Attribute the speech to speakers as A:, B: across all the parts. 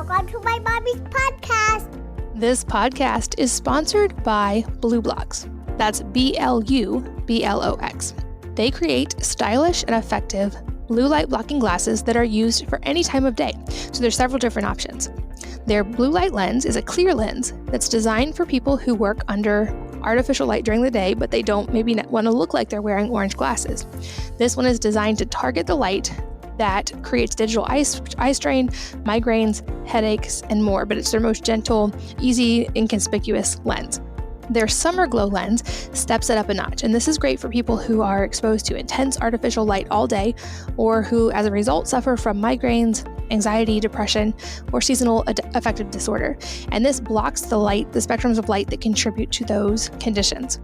A: Welcome to my mommy's podcast.
B: This podcast is sponsored by BlueBlox. That's BLUBLOX. They create stylish and effective blue light blocking glasses that are used for any time of day. So there's several different options. Their blue light lens is a clear lens that's designed for people who work under artificial light during the day, but they don't maybe want to look like they're wearing orange glasses. This one is designed to target the light that creates digital eye strain, migraines, headaches, and more, but it's their most gentle, easy, inconspicuous lens. Their Summer Glow lens steps it up a notch, and this is great for people who are exposed to intense artificial light all day, or who, as a result, suffer from migraines, anxiety, depression, or seasonal affective disorder. And this blocks the spectrums of light that contribute to those conditions.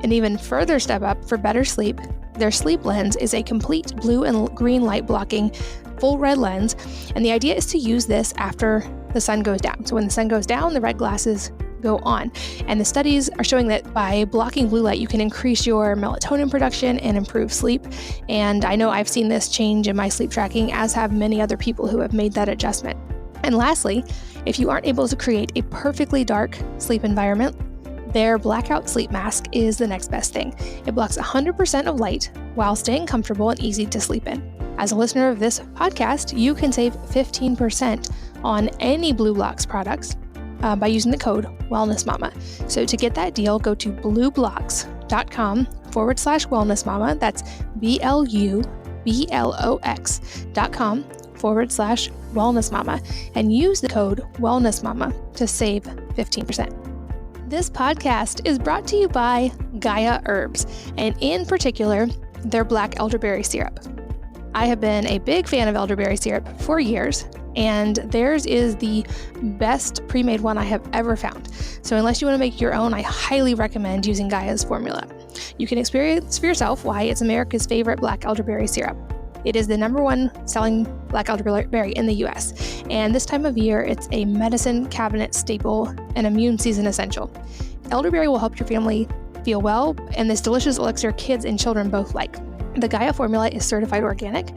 B: An even further step up for better sleep, their Sleep lens is a complete blue and green light blocking full red lens, and the idea is to use this after the sun goes down. So when the sun goes down, the red glasses go on. And the studies are showing that by blocking blue light, you can increase your melatonin production and improve sleep. And I know I've seen this change in my sleep tracking, as have many other people who have made that adjustment. And lastly, if you aren't able to create a perfectly dark sleep environment, their blackout sleep mask is the next best thing. It blocks 100% of light while staying comfortable and easy to sleep in. As a listener of this podcast, you can save 15% on any BlueBlox products by using the code WellnessMama. So to get that deal, go to blueblox.com/wellnessmama. That's BLUBLOX.com/wellnessmama and use the code WellnessMama to save 15%. This podcast is brought to you by Gaia Herbs, and in particular, their black elderberry syrup. I have been a big fan of elderberry syrup for years, and theirs is the best pre-made one I have ever found. So unless you want to make your own, I highly recommend using Gaia's formula. You can experience for yourself why it's America's favorite black elderberry syrup. It is the #1 selling black elderberry in the US. And this time of year, it's a medicine cabinet staple and immune season essential. Elderberry will help your family feel well, and this delicious elixir kids and children both like. The Gaia formula is certified organic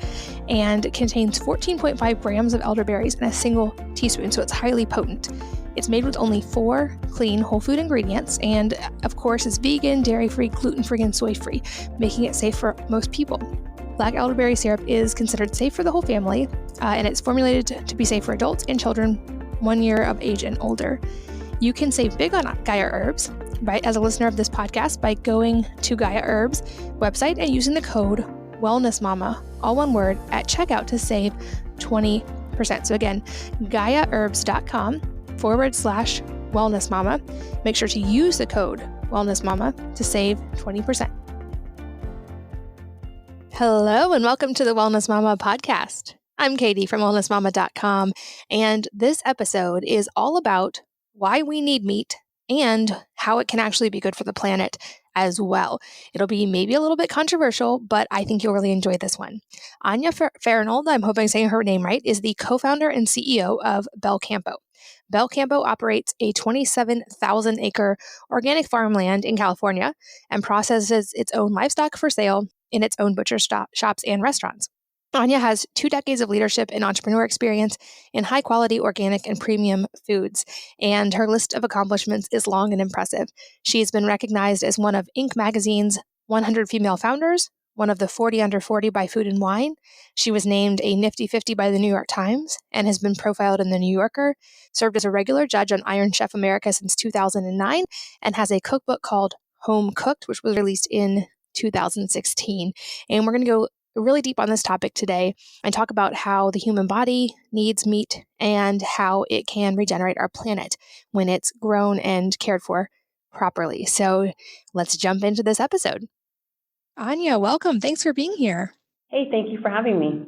B: and contains 14.5 grams of elderberries in a single teaspoon, so it's highly potent. It's made with only 4 clean whole food ingredients, and of course is vegan, dairy-free, gluten-free, and soy-free, making it safe for most people. Black elderberry syrup is considered safe for the whole family, and it's formulated to be safe for adults and children 1 year of age and older. You can save big on Gaia Herbs, right, as a listener of this podcast by going to Gaia Herbs website and using the code WellnessMama, all one word, at checkout to save 20%. So again, GaiaHerbs.com/wellnessmama. Make sure to use the code WellnessMama to save 20%. Hello, and welcome to the Wellness Mama podcast. I'm Katie from wellnessmama.com, and this episode is all about why we need meat and how it can actually be good for the planet as well. It'll be maybe a little bit controversial, but I think you'll really enjoy this one. Anya Fernald, I'm hoping I'm saying her name right, is the co-founder and CEO of Belcampo. Belcampo operates a 27,000-acre organic farmland in California and processes its own livestock for sale in its own butcher shops and restaurants. Anya has 2 decades of leadership and entrepreneur experience in high-quality organic and premium foods, and her list of accomplishments is long and impressive. She has been recognized as one of Inc. magazine's 100 female founders, one of the 40 under 40 by Food and Wine. She was named a Nifty 50 by the New York Times and has been profiled in the New Yorker, served as a regular judge on Iron Chef America since 2009, and has a cookbook called Home Cooked, which was released in 2016. And we're going to go really deep on this topic today and talk about how the human body needs meat and how it can regenerate our planet when it's grown and cared for properly. So let's jump into this episode. Anya, welcome. Thanks for being here.
C: Hey, thank you for having me.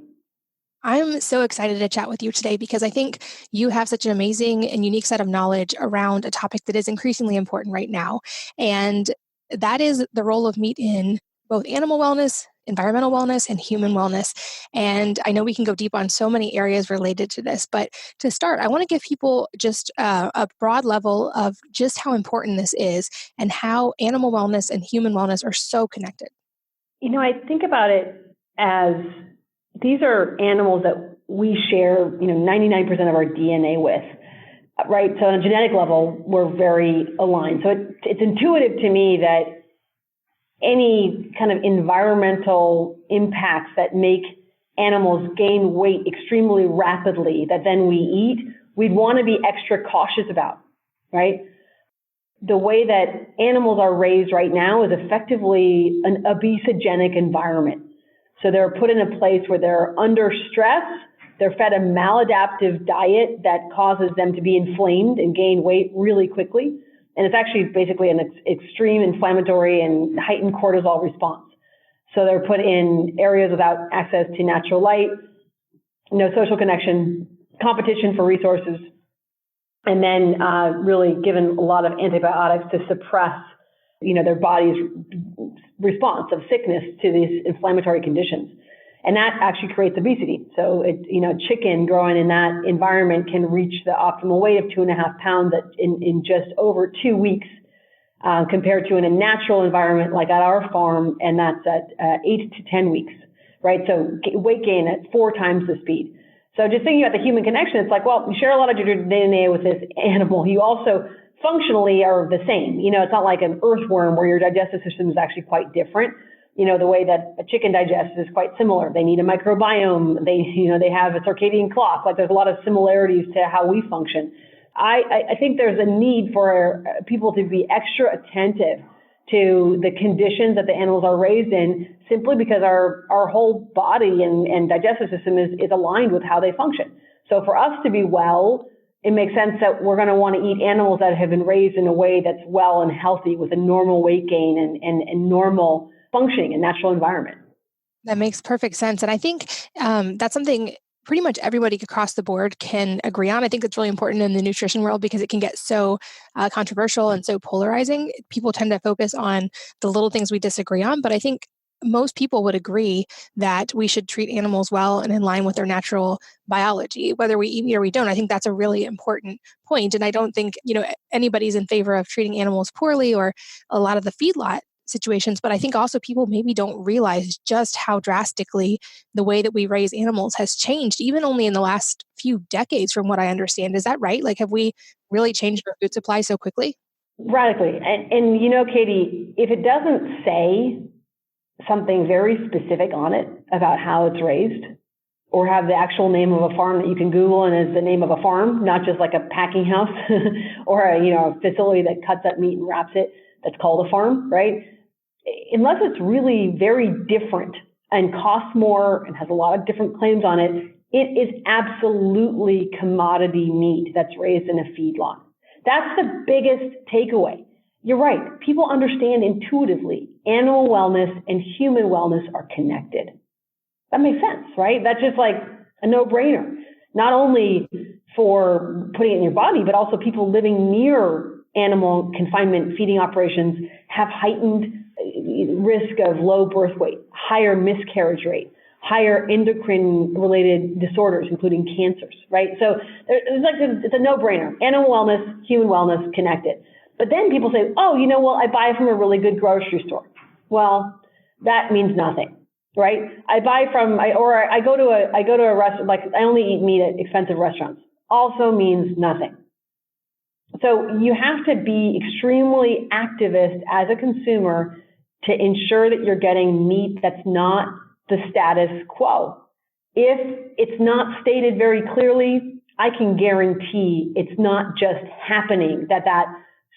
B: I'm so excited to chat with you today because I think you have such an amazing and unique set of knowledge around a topic that is increasingly important right now. And that is the role of meat in both animal wellness, environmental wellness, and human wellness. And I know we can go deep on so many areas related to this, but to start, I want to give people just a broad level of just how important this is and how animal wellness and human wellness are so connected.
C: I think about it as, these are animals that we share, 99% of our DNA with, right? So on a genetic level, we're very aligned. So it's intuitive to me that any kind of environmental impacts that make animals gain weight extremely rapidly that then we eat, we'd want to be extra cautious about, right? The way that animals are raised right now is effectively an obesogenic environment. So they're put in a place where they're under stress, they're fed a maladaptive diet that causes them to be inflamed and gain weight really quickly. And it's actually basically an extreme inflammatory and heightened cortisol response. So they're put in areas without access to natural light, no social connection, competition for resources, and then really given a lot of antibiotics to suppress, their body's response of sickness to these inflammatory conditions. And that actually creates obesity. So, chicken growing in that environment can reach the optimal weight of 2.5 pounds in just over 2 weeks, compared to in a natural environment like at our farm, and that's at 8 to 10 weeks, right? So weight gain at 4 times the speed. So just thinking about the human connection, it's like, well, you share a lot of your DNA with this animal. You also functionally are the same. It's not like an earthworm where your digestive system is actually quite different. The way that a chicken digests is quite similar. They need a microbiome. They have a circadian clock. Like there's a lot of similarities to how we function. I think there's a need for people to be extra attentive to the conditions that the animals are raised in, simply because our whole body and digestive system is aligned with how they function. So for us to be well, it makes sense that we're going to want to eat animals that have been raised in a way that's well and healthy with a normal weight gain and normal functioning in natural environment.
B: That makes perfect sense. And I think that's something pretty much everybody across the board can agree on. I think it's really important in the nutrition world because it can get so controversial and so polarizing. People tend to focus on the little things we disagree on, but I think most people would agree that we should treat animals well and in line with their natural biology, whether we eat meat or we don't. I think that's a really important point. And I don't think, anybody's in favor of treating animals poorly or a lot of the feedlot situations, but I think also people maybe don't realize just how drastically the way that we raise animals has changed, even only in the last few decades, from what I understand. Is that right? Like, have we really changed our food supply so quickly?
C: Radically. And Katie, if it doesn't say something very specific on it about how it's raised, or have the actual name of a farm that you can Google and is the name of a farm, not just like a packing house or a facility that cuts up meat and wraps it, that's called a farm, right? Unless it's really very different and costs more and has a lot of different claims on it, it is absolutely commodity meat that's raised in a feedlot. That's the biggest takeaway. You're right. People understand intuitively animal wellness and human wellness are connected. That makes sense, right? That's just like a no-brainer. Not only for putting it in your body, but also people living near animal confinement feeding operations have heightened risk of low birth weight, higher miscarriage rate, higher endocrine-related disorders, including cancers, right? So it's a no-brainer. Animal wellness, human wellness, connected. But then people say, oh, I buy from a really good grocery store. Well, that means nothing, right? I go to a restaurant, like I only eat meat at expensive restaurants. Also means nothing. So you have to be extremely activist as a consumer to ensure that you're getting meat that's not the status quo. If it's not stated very clearly, I can guarantee it's not just happening that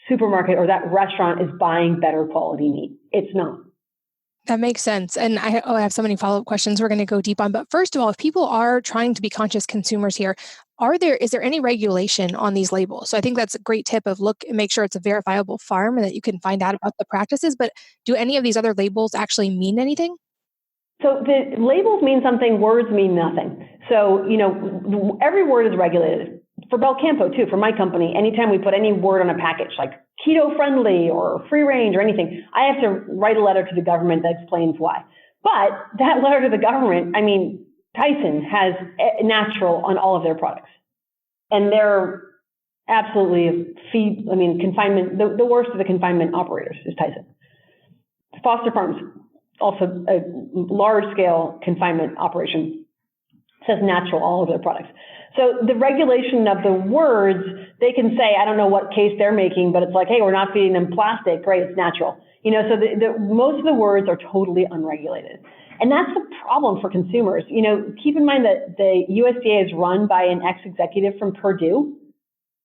C: supermarket or that restaurant is buying better quality meat. It's not.
B: That makes sense. And I have so many follow-up questions we're going to go deep on. But first of all, if people are trying to be conscious consumers here, is there any regulation on these labels? So I think that's a great tip of look and make sure it's a verifiable farm and that you can find out about the practices. But do any of these other labels actually mean anything?
C: So the labels mean something, words mean nothing. So, every word is regulated. For Belcampo too, for my company, anytime we put any word on a package, like keto friendly or free range or anything, I have to write a letter to the government that explains why. But that letter to the government, Tyson has natural on all of their products. And they're absolutely confinement, the worst of the confinement operators is Tyson. Foster Farms, also a large scale confinement operation. says natural all over their products. So the regulation of the words, they can say, I don't know what case they're making, but it's like, hey, we're not feeding them plastic, great, it's natural. So most of the words are totally unregulated. And that's the problem for consumers. Keep in mind that the USDA is run by an ex-executive from Purdue,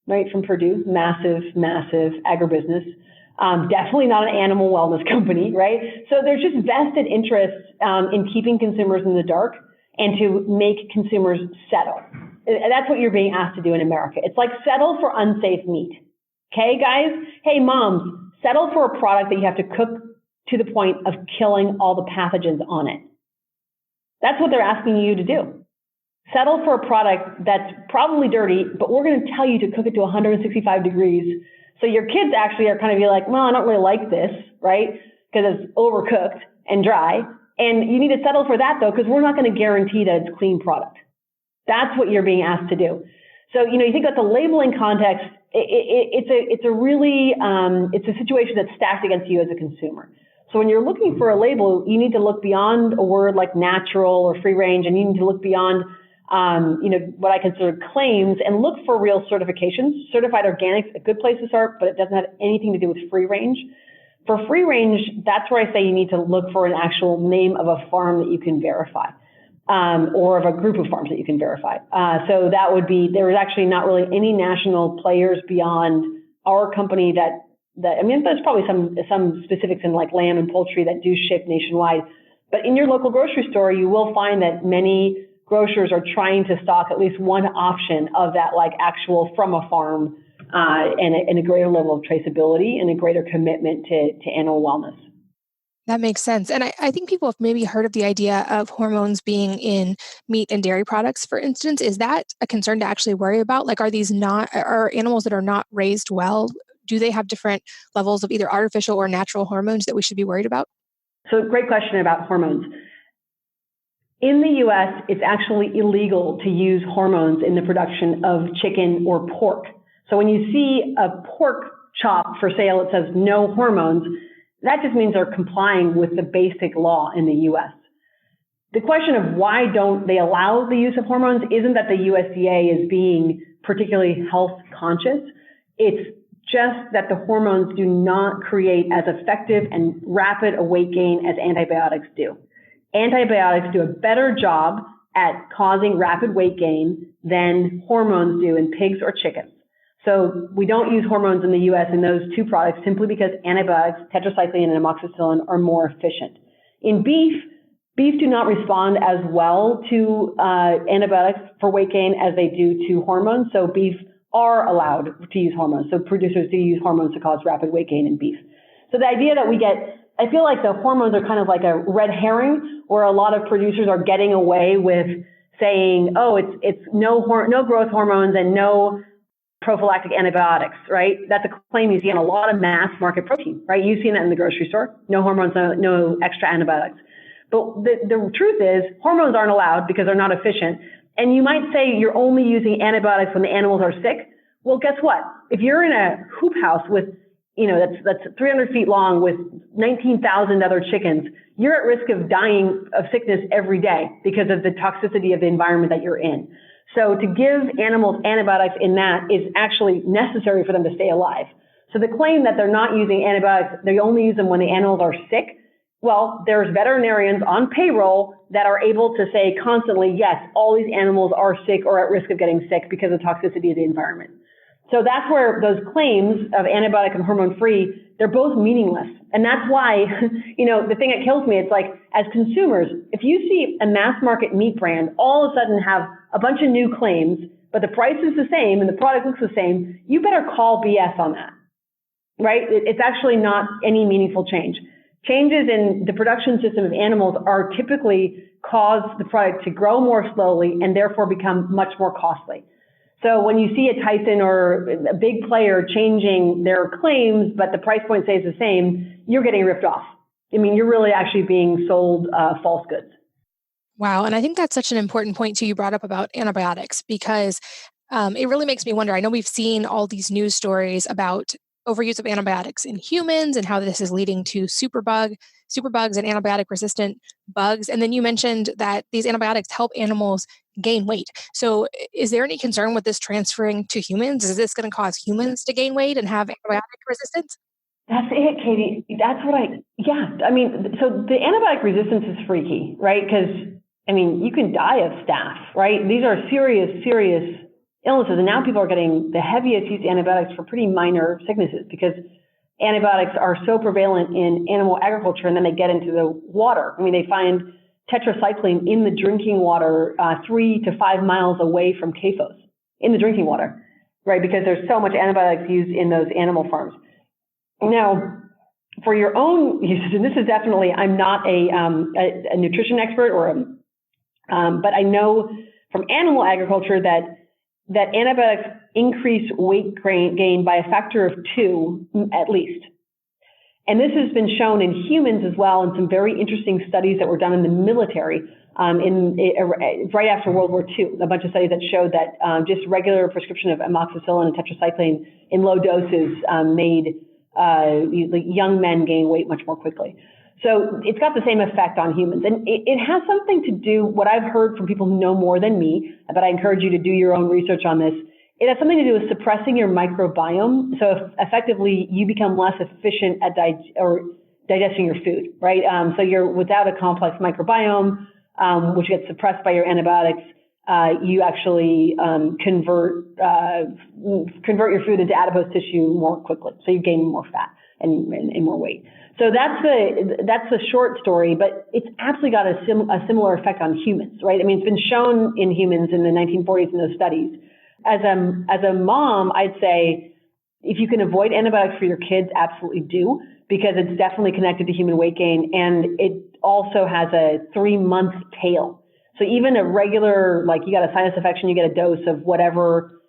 C: right? From Purdue, massive agribusiness. Definitely not an animal wellness company, right? So there's just vested interests in keeping consumers in the dark and to make consumers settle. And that's what you're being asked to do in America. It's like settle for unsafe meat. Okay, guys? Hey, moms, settle for a product that you have to cook to the point of killing all the pathogens on it. That's what they're asking you to do. Settle for a product that's probably dirty, but we're going to tell you to cook it to 165 degrees. So your kids actually are kind of be like, well, I don't really like this, right? Because it's overcooked and dry. And you need to settle for that, though, because we're not going to guarantee that it's a clean product. That's what you're being asked to do. So, you think about the labeling context, it's a situation that's stacked against you as a consumer. So when you're looking for a label, you need to look beyond a word like natural or free range, and you need to look beyond, what I consider claims and look for real certifications. Certified organic's a good place to start, but it doesn't have anything to do with free range. For free range, that's where I say you need to look for an actual name of a farm that you can verify, or of a group of farms that you can verify. So that would be, there was actually not really any national players beyond our company there's probably some specifics in like lamb and poultry that do ship nationwide. But in your local grocery store, you will find that many grocers are trying to stock at least one option of that like actual from a farm, and a greater level of traceability and a greater commitment to animal wellness.
B: That makes sense. And I think people have maybe heard of the idea of hormones being in meat and dairy products, for instance. Is that a concern to actually worry about? Like, are animals that are not raised well, do they have different levels of either artificial or natural hormones that we should be worried about?
C: So great question about hormones. In the US, it's actually illegal to use hormones in the production of chicken or pork. So when you see a pork chop for sale, it says no hormones, that just means they're complying with the basic law in the US. The question of why don't they allow the use of hormones isn't that the USDA is being particularly health conscious. It's just that the hormones do not create as effective and rapid a weight gain as antibiotics do. Antibiotics do a better job at causing rapid weight gain than hormones do in pigs or chickens. So we don't use hormones in the US in those two products simply because antibiotics, tetracycline and amoxicillin, are more efficient. In beef do not respond as well to antibiotics for weight gain as they do to hormones. So beef are allowed to use hormones. So producers do use hormones to cause rapid weight gain in beef. So the idea that I feel like the hormones are kind of like a red herring, where a lot of producers are getting away with saying, oh, it's no growth hormones and no prophylactic antibiotics, right? That's a claim you see in a lot of mass market protein, right? You've seen that in the grocery store. No hormones, no extra antibiotics. But the truth is, hormones aren't allowed because they're not efficient. And you might say you're only using antibiotics when the animals are sick. Well, guess what? If you're in a hoop house with, that's 300 feet long with 19,000 other chickens, you're at risk of dying of sickness every day because of the toxicity of the environment that you're in. So to give animals antibiotics in that is actually necessary for them to stay alive. So the claim that they're not using antibiotics, they only use them when the animals are sick, well, there's veterinarians on payroll that are able to say constantly, yes, all these animals are sick or at risk of getting sick because of toxicity of the environment. So that's where those claims of antibiotic and hormone-free, they're both meaningless. And that's why, the thing that kills me, it's like, as consumers, if you see a mass market meat brand all of a sudden have a bunch of new claims, but the price is the same and the product looks the same, you better call BS on that, right? It's actually not any meaningful change. Changes in the production system of animals are typically cause the product to grow more slowly and therefore become much more costly. So when you see a Tyson or a big player changing their claims, but the price point stays the same, you're getting ripped off. I mean, you're really actually being sold false goods.
B: Wow. And I think that's such an important point too you brought up about antibiotics, because it really makes me wonder. I know we've seen all these news stories about overuse of antibiotics in humans and how this is leading to superbugs and antibiotic resistant bugs. And then you mentioned that these antibiotics help animals gain weight. So is there any concern with this transferring to humans? Is this going to cause humans to gain weight and have antibiotic resistance?
C: That's it, Katie. I mean, so the antibiotic resistance is freaky, right? Because, I mean, you can die of staph, right? These are serious illnesses. And now people are getting the heaviest used antibiotics for pretty minor sicknesses because antibiotics are so prevalent in animal agriculture, and then they get into the water. I mean, they find tetracycline in the drinking water 3 to 5 miles away from CAFOs in the drinking water, right? Because there's so much antibiotics used in those animal farms. Now, for your own uses, and this is definitely, I'm not a nutrition expert but I know from animal agriculture that antibiotics increase weight gain by a factor of 2 at least. And this has been shown in humans as well in some very interesting studies that were done in the military right after World War II. A bunch of studies that showed that just regular prescription of amoxicillin and tetracycline in low doses made young men gain weight much more quickly. So it's got the same effect on humans. And it has something to do, what I've heard from people who know more than me, but I encourage you to do your own research on this. It has something to do with suppressing your microbiome. So effectively, you become less efficient at digesting your food, right? So you're without a complex microbiome, which gets suppressed by your antibiotics. You actually convert your food into adipose tissue more quickly. So you gain more fat and more weight. So that's the short story, but it's absolutely got a similar effect on humans, right? I mean, it's been shown in humans in the 1940s in those studies. As a mom, I'd say if you can avoid antibiotics for your kids, absolutely do, because it's definitely connected to human weight gain, and it also has a 3-month tail. So even a regular, like you got a sinus infection, you get a dose of whatever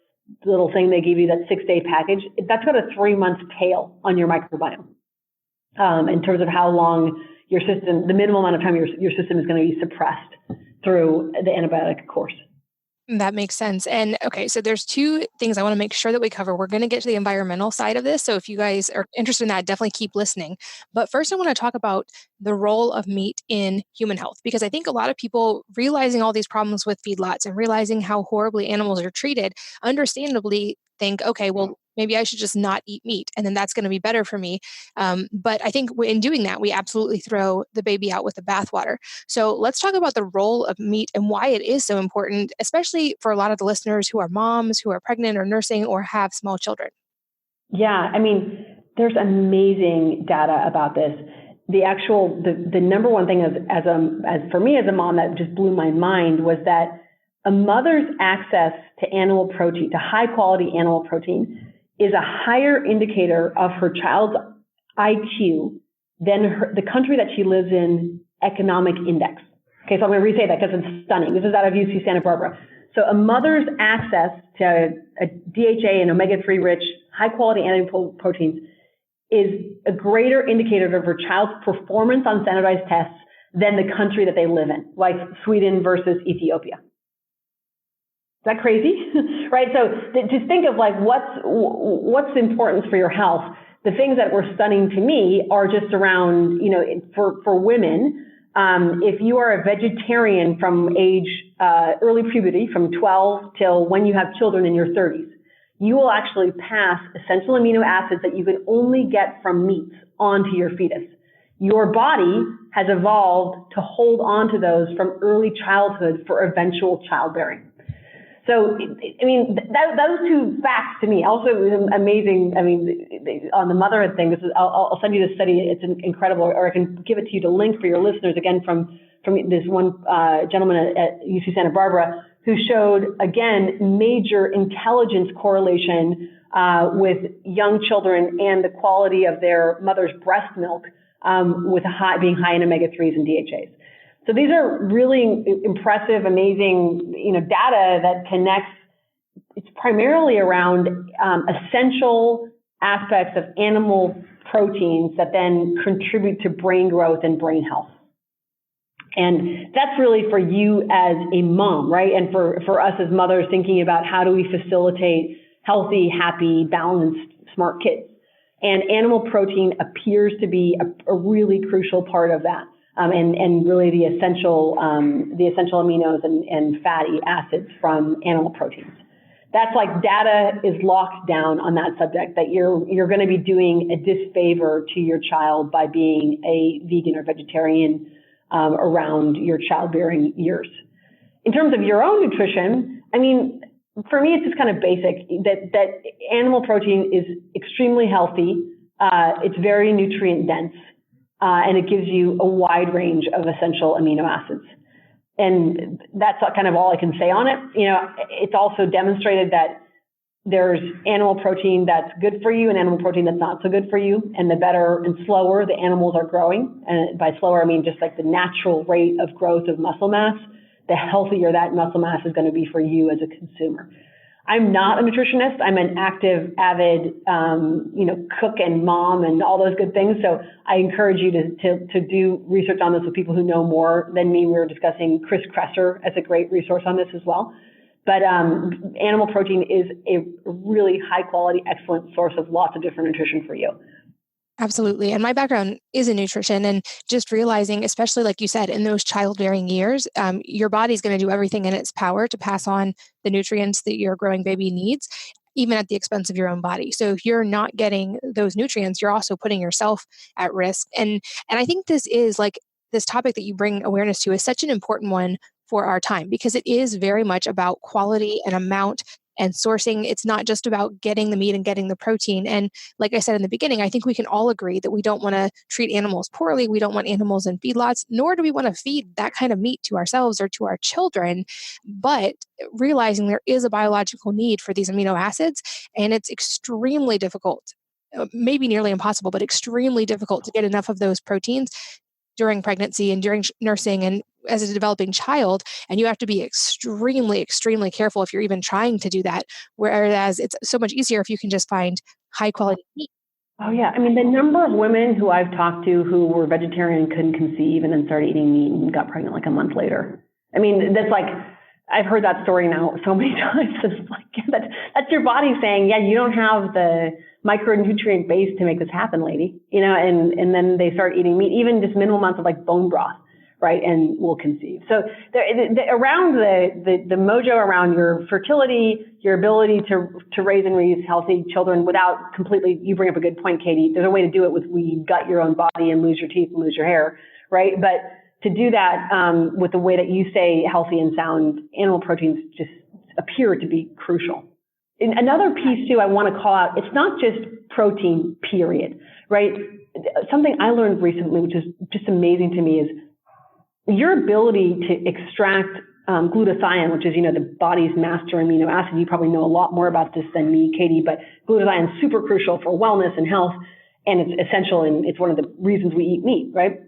C: little thing they give you, that 6-day package, that's got a 3-month tail on your microbiome in terms of how long your system, the minimum amount of time your system is going to be suppressed through the antibiotic course.
B: That makes sense. And okay, so there's 2 things I want to make sure that we cover. We're going to get to the environmental side of this. So if you guys are interested in that, definitely keep listening. But first, I want to talk about the role of meat in human health, because I think a lot of people realizing all these problems with feedlots and realizing how horribly animals are treated, understandably think, okay, well, maybe I should just not eat meat, and then that's going to be better for me. But I think in doing that, we absolutely throw the baby out with the bathwater. So let's talk about the role of meat and why it is so important, especially for a lot of the listeners who are moms, who are pregnant or nursing or have small children.
C: Yeah, I mean, there's amazing data about this. The number one thing as for me as a mom that just blew my mind was that a mother's access to animal protein, to high quality animal protein, is a higher indicator of her child's IQ than the country that she lives in economic index. Okay, so I'm going to re-say that because it's stunning. This is out of UC Santa Barbara. So a mother's access to a DHA and omega-3 rich, high quality animal proteins is a greater indicator of her child's performance on standardized tests than the country that they live in, like Sweden versus Ethiopia. Is that crazy? Right? So to think of like what's the importance for your health, the things that were stunning to me are just around, for women, if you are a vegetarian from age early puberty, from 12 till when you have children in your 30s, you will actually pass essential amino acids that you can only get from meats onto your fetus. Your body has evolved to hold on to those from early childhood for eventual childbearing. So, I mean, those 2 facts to me. Also, it was amazing. I mean, on the motherhood thing, I'll send you this study. It's incredible, or I can give it to you to link for your listeners, again, from this one gentleman at UC Santa Barbara, who showed, again, major intelligence correlation with young children and the quality of their mother's breast milk with being high in omega-3s and DHAs. So these are really impressive, amazing, data that connects. It's primarily around essential aspects of animal proteins that then contribute to brain growth and brain health. And that's really for you as a mom, right? And for us as mothers thinking about how do we facilitate healthy, happy, balanced, smart kids. And animal protein appears to be a really crucial part of that. And really the essential aminos and fatty acids from animal proteins. That's like data is locked down on that subject, that you're going to be doing a disfavor to your child by being a vegan or vegetarian around your childbearing years. In terms of your own nutrition, I mean, for me, it's just kind of basic that animal protein is extremely healthy. It's very nutrient dense, and it gives you a wide range of essential amino acids. And that's kind of all I can say on it. You know, it's also demonstrated that there's animal protein that's good for you and animal protein that's not so good for you. And the better and slower the animals are growing, and by slower, I mean just like the natural rate of growth of muscle mass, the healthier that muscle mass is going to be for you as a consumer. I'm not a nutritionist. I'm an active, avid, cook and mom and all those good things. So I encourage you to do research on this with people who know more than me. We were discussing Chris Kresser as a great resource on this as well. But animal protein is a really high quality, excellent source of lots of different nutrition for you.
B: Absolutely. And my background is in nutrition, and just realizing, especially like you said, in those childbearing years, your body's going to do everything in its power to pass on the nutrients that your growing baby needs, even at the expense of your own body. So if you're not getting those nutrients, you're also putting yourself at risk. And I think this topic that you bring awareness to is such an important one for our time, because it is very much about quality and amount and sourcing. It's not just about getting the meat and getting the protein. And like I said in the beginning, I think we can all agree that we don't want to treat animals poorly. We don't want animals in feedlots, nor do we want to feed that kind of meat to ourselves or to our children. But realizing there is a biological need for these amino acids, and it's extremely difficult, maybe nearly impossible, but extremely difficult to get enough of those proteins during pregnancy and during nursing and as a developing child. And you have to be extremely, extremely careful if you're even trying to do that. Whereas it's so much easier if you can just find high quality meat.
C: Oh yeah. I mean, the number of women who I've talked to who were vegetarian and couldn't conceive and then started eating meat and got pregnant like a month later. I mean, that's like, I've heard that story now so many times. It's like, that's your body saying, yeah, you don't have the micronutrient base to make this happen, lady. You know, and then they start eating meat, even just minimal amounts of like bone broth, right? And will conceive. So around the mojo around your fertility, your ability to raise and raise healthy children without completely, you bring up a good point, Katie. There's a way to do it with where you gut your own body and lose your teeth and lose your hair, right? But to do that with the way that you say healthy and sound, animal proteins just appear to be crucial. And another piece too I want to call out, it's not just protein, period, right? Something I learned recently, which is just amazing to me, is your ability to extract glutathione, which is, the body's master amino acid. You probably know a lot more about this than me, Katie, but glutathione is super crucial for wellness and health, and it's essential, and it's one of the reasons we eat meat, right?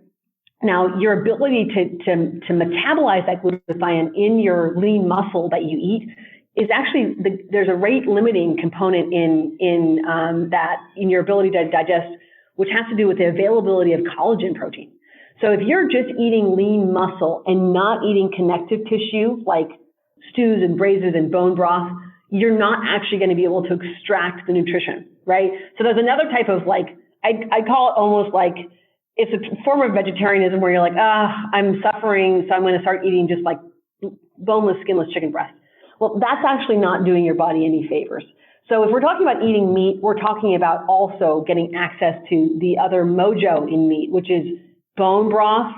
C: Now, your ability to metabolize that glutathione in your lean muscle that you eat is actually, there's a rate limiting component in your ability to digest, which has to do with the availability of collagen protein. So if you're just eating lean muscle and not eating connective tissue like stews and braises and bone broth, you're not actually going to be able to extract the nutrition, right? So there's another type of I call it almost like, it's a form of vegetarianism where you're like, I'm suffering, so I'm going to start eating just like boneless, skinless chicken breast. Well, that's actually not doing your body any favors. So if we're talking about eating meat, we're talking about also getting access to the other mojo in meat, which is bone broth,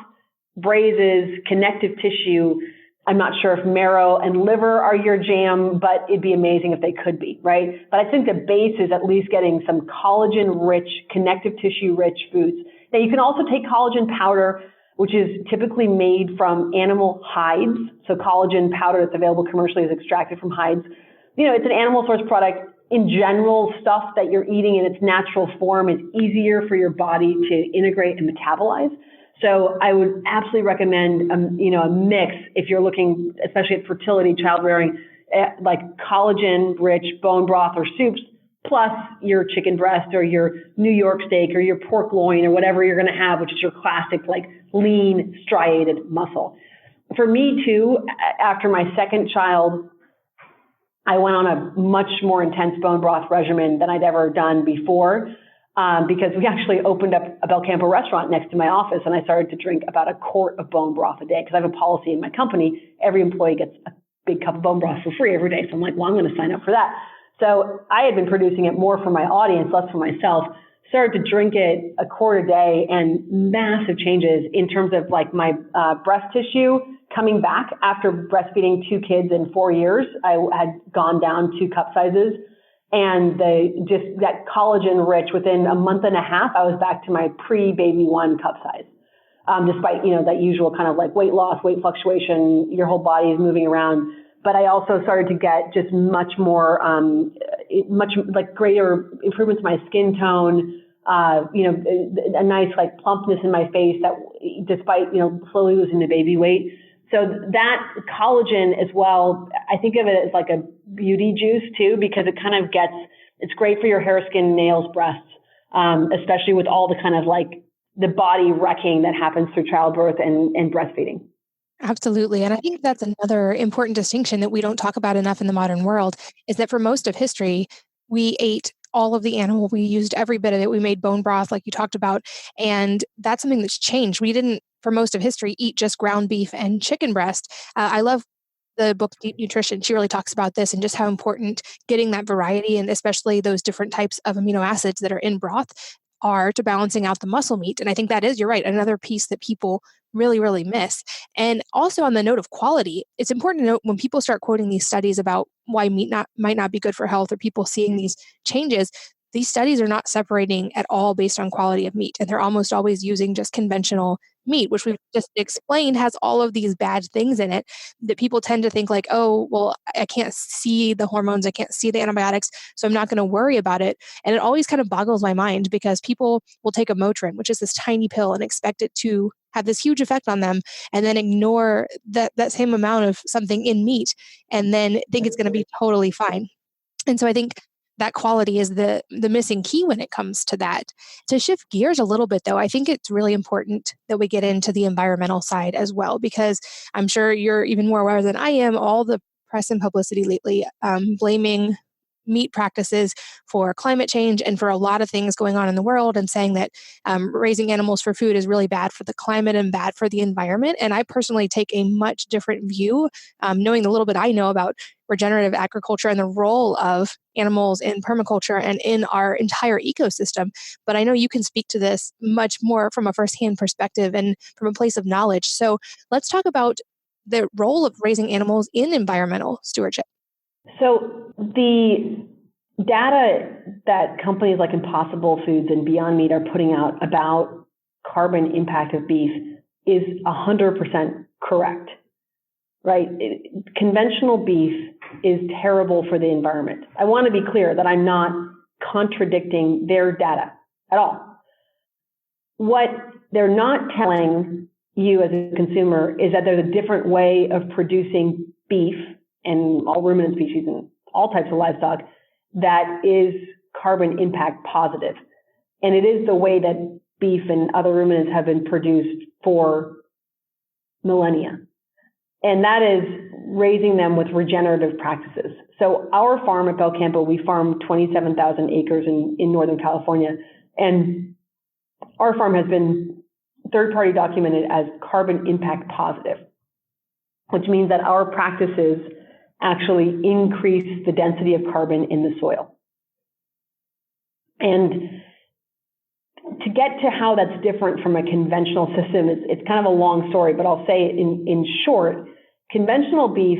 C: braises, connective tissue. I'm not sure if marrow and liver are your jam, but it'd be amazing if they could be, right? But I think the base is at least getting some collagen-rich, connective tissue-rich foods. Now, you can also take collagen powder, which is typically made from animal hides. So collagen powder that's available commercially is extracted from hides. It's an animal source product. In general, stuff that you're eating in its natural form is easier for your body to integrate and metabolize. So I would absolutely recommend, a mix if you're looking, especially at fertility, childbearing, like collagen-rich bone broth or soups, plus your chicken breast or your New York steak or your pork loin or whatever you're going to have, which is your classic, like lean, striated muscle. For me too, after my second child, I went on a much more intense bone broth regimen than I'd ever done before. because we actually opened up a Bel Campo restaurant next to my office, and I started to drink about a quart of bone broth a day because I have a policy in my company. Every employee gets a big cup of bone broth for free every day. So I'm like, well, I'm going to sign up for that. So I had been producing it more for my audience, less for myself. Started to drink it a quart a day, and massive changes in terms of like my breast tissue coming back after breastfeeding 2 kids in 4 years. I had gone down 2 cup sizes, and just that collagen rich within a month and a half, I was back to my pre-baby 1 cup size. Despite, that usual kind of like weight loss, weight fluctuation, your whole body is moving around. But I also started to get just much more, much like greater improvements in my skin tone, a nice like plumpness in my face that despite, slowly losing the baby weight. So that collagen as well, I think of it as like a beauty juice too, because it kind of it's great for your hair, skin, nails, breasts, especially with all the kind of like the body wrecking that happens through childbirth and breastfeeding.
B: Absolutely. And I think that's another important distinction that we don't talk about enough in the modern world is that for most of history, we ate all of the animal. We used every bit of it. We made bone broth, like you talked about. And that's something that's changed. We didn't, for most of history, eat just ground beef and chicken breast. I love the book Deep Nutrition. She really talks about this and just how important getting that variety and especially those different types of amino acids that are in broth are to balancing out the muscle meat. And I think that is, you're right, another piece that people really, really miss. And also on the note of quality, it's important to note when people start quoting these studies about why meat might not be good for health or people seeing these changes, these studies are not separating at all based on quality of meat. And they're almost always using just conventional meat, which we've just explained has all of these bad things in it that people tend to think like, oh, well, I can't see the hormones, I can't see the antibiotics, so I'm not going to worry about it. And it always kind of boggles my mind because people will take a Motrin, which is this tiny pill, and expect it to have this huge effect on them and then ignore that same amount of something in meat and then think it's going to be totally fine. And so I think that quality is the missing key when it comes to that. To shift gears a little bit, though, I think it's really important that we get into the environmental side as well, because I'm sure you're even more aware than I am, all the press and publicity lately blaming meat practices for climate change and for a lot of things going on in the world and saying that raising animals for food is really bad for the climate and bad for the environment. And I personally take a much different view, knowing the little bit I know about regenerative agriculture and the role of animals in permaculture and in our entire ecosystem. But I know you can speak to this much more from a firsthand perspective and from a place of knowledge. So let's talk about the role of raising animals in environmental stewardship.
C: So the data that companies like Impossible Foods and Beyond Meat are putting out about carbon impact of beef is 100% correct, right? Conventional beef is terrible for the environment. I want to be clear that I'm not contradicting their data at all. What they're not telling you as a consumer is that there's a different way of producing beef and all ruminant species and all types of livestock that is carbon impact positive. And it is the way that beef and other ruminants have been produced for millennia. And that is raising them with regenerative practices. So our farm at Bel Campo, we farm 27,000 acres in Northern California. And our farm has been third-party documented as carbon impact positive, which means that our practices actually increase the density of carbon in the soil. And to get to how that's different from a conventional system, it's kind of a long story, but I'll say it in short. Conventional beef,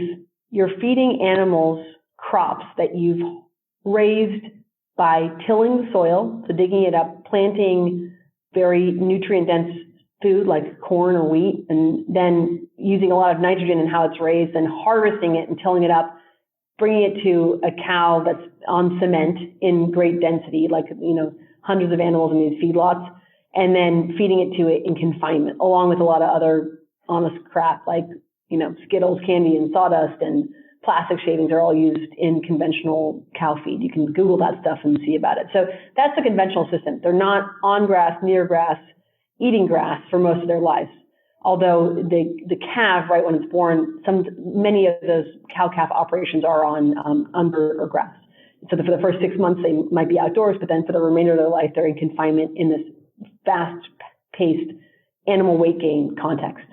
C: you're feeding animals crops that you've raised by tilling the soil, so digging it up, planting very nutrient-dense food like corn or wheat, and then using a lot of nitrogen in how it's raised, and harvesting it and tilling it up, bringing it to a cow that's on cement in great density, like, hundreds of animals in these feedlots, and then feeding it to it in confinement, along with a lot of other honest crap like, Skittles, candy, and sawdust, and plastic shavings are all used in conventional cow feed. You can Google that stuff and see about it. So that's the conventional system. They're not on grass, near grass, eating grass for most of their lives. Although the calf, right when it's born, many of those cow-calf operations are on under or grass. So for the first 6 months, they might be outdoors, but then for the remainder of their life, they're in confinement in this fast-paced animal weight gain context.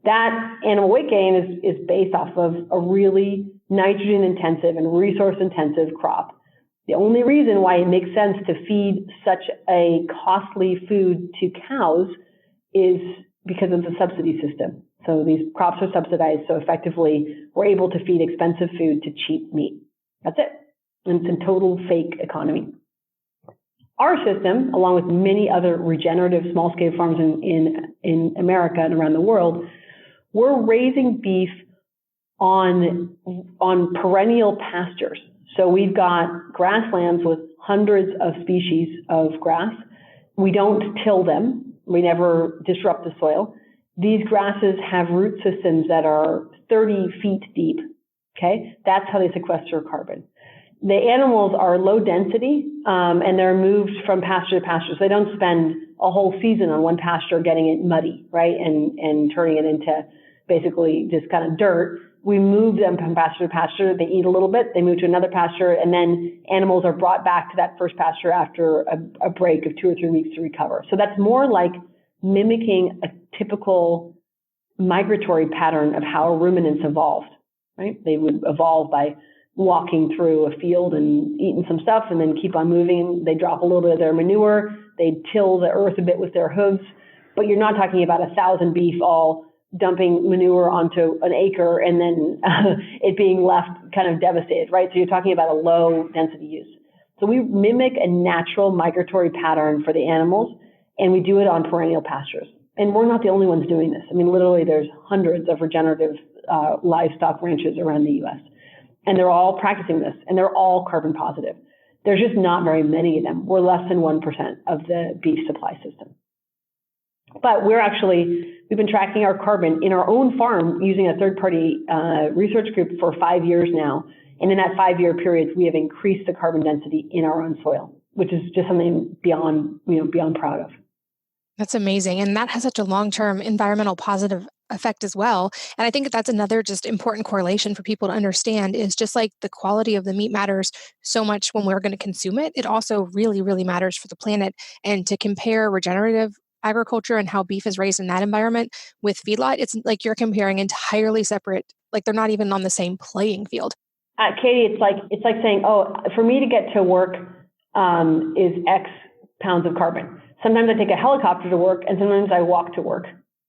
C: That animal weight gain is based off of a really nitrogen-intensive and resource-intensive crop. The only reason why it makes sense to feed such a costly food to cows is because of the subsidy system. So these crops are subsidized, so effectively we're able to feed expensive food to cheap meat. That's it. And it's a total fake economy. Our system, along with many other regenerative small-scale farms in America and around the world, we're raising beef on perennial pastures. So we've got grasslands with hundreds of species of grass. We don't till them. We never disrupt the soil. These grasses have root systems that are 30 feet deep. Okay, that's how they sequester carbon. The animals are low density, and they're moved from pasture to pasture. So they don't spend a whole season on one pasture getting it muddy, right, and turning it into basically just kind of dirt. We move them from pasture to pasture. They eat a little bit, they move to another pasture, and then animals are brought back to that first pasture after a break of 2 or 3 weeks to recover. So that's more like mimicking a typical migratory pattern of how ruminants evolved, right? They would evolve by walking through a field and eating some stuff and then keep on moving. They drop a little bit of their manure. They till the earth a bit with their hooves. But you're not talking about 1,000 beef all dumping manure onto an acre and then it being left kind of devastated, right? So you're talking about a low density use. So we mimic a natural migratory pattern for the animals, and we do it on perennial pastures. And we're not the only ones doing this. I mean, literally there's hundreds of regenerative livestock ranches around the U.S. And they're all practicing this, and they're all carbon positive. There's just not very many of them. We're less than 1% of the beef supply system. But we've been tracking our carbon in our own farm using a third-party research group for 5 years now. And in that 5-year period, we have increased the carbon density in our own soil, which is just something beyond proud of.
B: That's amazing. And that has such a long-term environmental positive effect as well. And I think that's another just important correlation for people to understand is just like the quality of the meat matters so much when we're going to consume it, it also really, really matters for the planet. And to compare regenerative agriculture and how beef is raised in that environment with feedlot, it's like you're comparing entirely separate, like they're not even on the same playing field.
C: Katie, it's like saying, oh, for me to get to work is X pounds of carbon. Sometimes I take a helicopter to work and sometimes I walk to work,